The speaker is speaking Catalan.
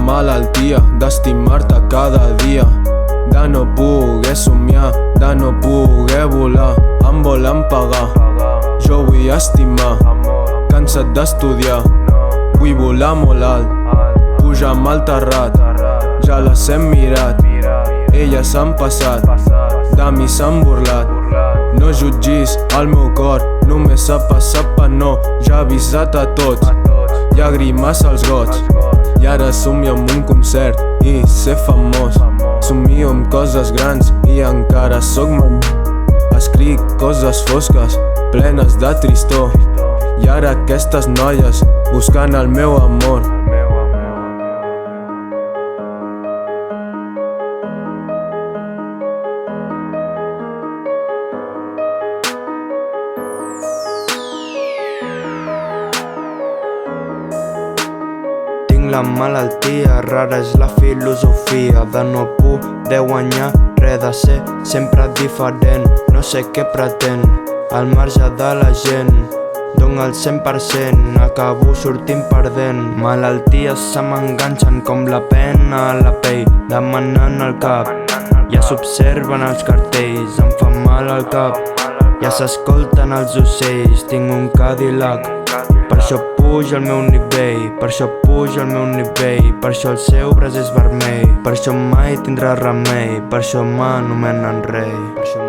malaltia d'estimar-te cada dia, de no poder somiar, de no poder volar. Em volen pagar, jo vull estimar, cansat d'estudiar, vull volar molt alt, pujar amb el terrat, ja les hem mirat, elles s'han passat, de mi s'han burlat. No jutgis el meu cor, només s'ha passat per no, ja he avisat a tots, llàgrimes als gots. I ara somio amb un concert i ser famós, somio amb coses grans i encara sóc menor. Escric coses fosques, plenes de tristor, i ara aquestes noies buscant el meu amor. La malaltia rara és la filosofia de no poder guanyar res, de ser sempre diferent. No sé què pretén, al marge de la gent, dona el 100%, acabo sortint perdent. Malalties se m'enganxen com la pena a la pell, demanant el cap. Ja s'observen els cartells, em fa mal al cap, ja s'escolten els ocells. Tinc un Cadillac, per això puja el meu nivell, per això puja el meu nivell, per això el seu braç és vermell, per això mai tindrà remei, per això m'anomenen rei.